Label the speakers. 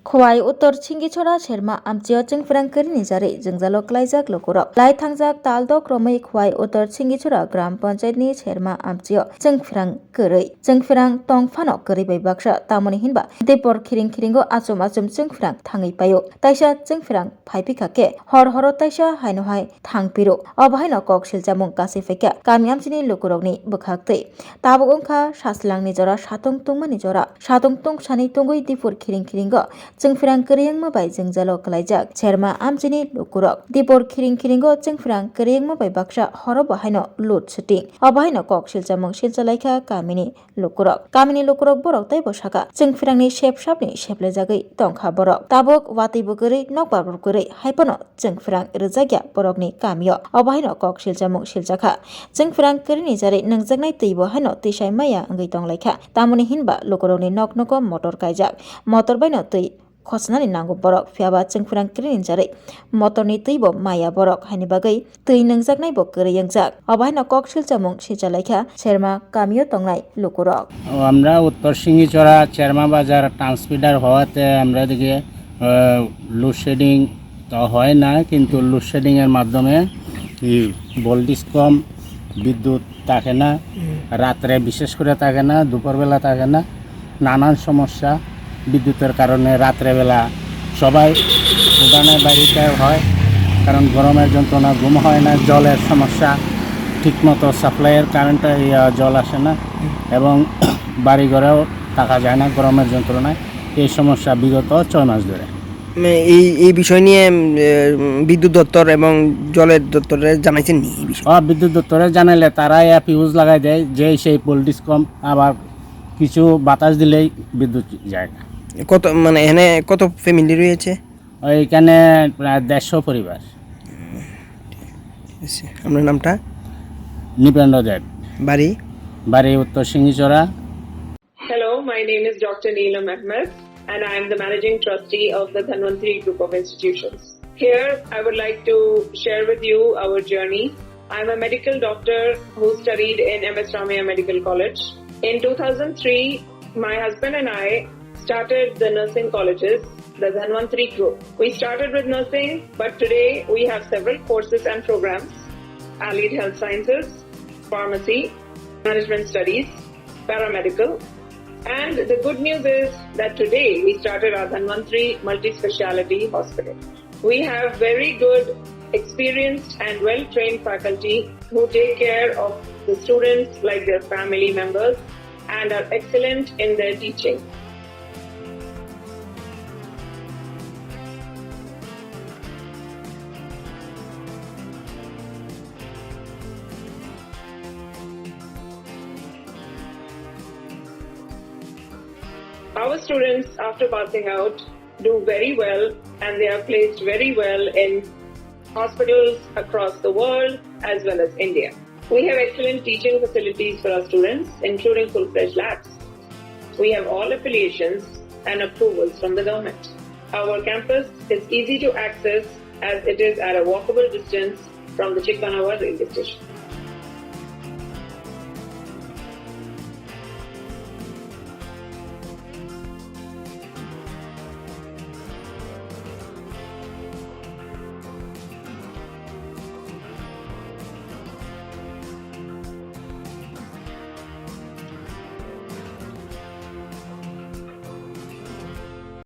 Speaker 1: Khowai Uttor Chingichora Cherma Amchio Chwngpherang Krini Jari Jwngjalo Kwlaijak Lukurog Lai Thangjak Taldo Kromei Khowai Uttor Chingichora Gram Panchayat ni Cherma Amchio Chwngpherang Kwrwi Chwngpherang Tongphano Kwrwi bai baksa tamoni hinba Depor Khiring Khiringo Achum Chwngpherang thangi payo Taisa Chwngpherang phaipika ke hor taisa haino hai thangpiro obahaino kok siljamung kasifeka kami amchini Lukurogni bwkhakti tabuk ongkha saslangni jora satong tungmani jora satong tung sani tungui Depor Khiring Khiringo Chwngpherang Kwriyangma bai Jwngjalo Kwlaijak Cherma Amchini Lukurog Depor Khiring Khiringo Chwngpherang Kwriyangma bai baksa horo bahaino load shooting obahaino kok siljamung siljalaikha kamini Lukurog borok tai bosaka Chwngpherangni sepsapni seplejagui tongkha borok tabuk wati buguri nokbar buguri haipano Chwngpherang rwjakya borokni kamio obahaino kok siljamung siljaka Chwngpherang Kwrini jari nangjaknai twibo haino twisai maya angui tonglaikha tamoni hinba Lukurogni noknogo motor kaijak motor baino twi khosnani nango borok phiaba Chwngpherang Kwrini jari motorni twibo maya borok haini bagui twi nangjaknai bo kwrwi yangjak obahaino kok siljamung siljalaikha Cherma kamio tongnai Lukurog
Speaker 2: আমরা উত্তর সিঙ্গিচড়া চেরমা বাজার transmitter হওয়াতে আমরা দিকে load shedding তো হয় না কিন্তু লোডশেডিং এর মাধ্যমে ভোল্টেজ কম বিদ্যুৎ থাকে না রাতে বিশেষ করে থাকে না দুপুরবেলা থাকে না নানান সমস্যা বিদ্যুতের কারণে রাত্রেবেলা সবাই উঠানের বাইরে হয় কারণ গরমের যন্ত্রণা ঘুম হয় না জলের সমস্যা ঠিকমতো সাপ্লাইয়ের কারেন্টে জল আসে না এবং বাড়ি ঘরেও থাকা যায় না গরমের যন্ত্রণায় এই সমস্যা বিগত 6 মাস ধরে
Speaker 3: এই বিষয় নিয়ে বিদ্যুৎ দপ্তর এবং জলের দপ্তরে জানাইছেন নি এই বিষয়
Speaker 2: বিদ্যুৎ দপ্তরে জানাইলে তারা ফিউজ লাগাই দেয় যে সেই ভোল্টেজ কম আবার কিছু বাতাস দিলেই বিদ্যুৎ যায় না
Speaker 3: কত মানে এখানে কত ফ্যামিলি রয়েছে
Speaker 2: এইখানে প্রায় 150 পরিবার
Speaker 3: আপনার নামটা
Speaker 2: নিপেন্দ্র দেব বাড়ি উত্তর সিঙ্গিচড়া
Speaker 4: Hello, my name is Dr. Neelam Ahmed and I am the Managing Trustee of the Dhanvantri Group of Institutions. Here, I would like to share with you our journey. I am a medical doctor who studied in MS Ramaiah Medical College. In 2003, my husband and I started the nursing colleges, the Dhanvantri Group. We started with nursing, but today we have several courses and programs: allied health sciences, pharmacy, management studies, paramedical. And the good news is that today we started our Dhanvantri multi-speciality hospital. We have very good, experienced and well-trained faculty who take care of the students like their family members and are excellent in their teaching. Our students, after passing out, do very well and they are placed very well in hospitals across the world as well as India. We have excellent teaching facilities for our students, including full-fledged labs. We have all affiliations and approvals from the government. Our campus is easy to access as it is at a walkable distance from the Chikpanawar railway station.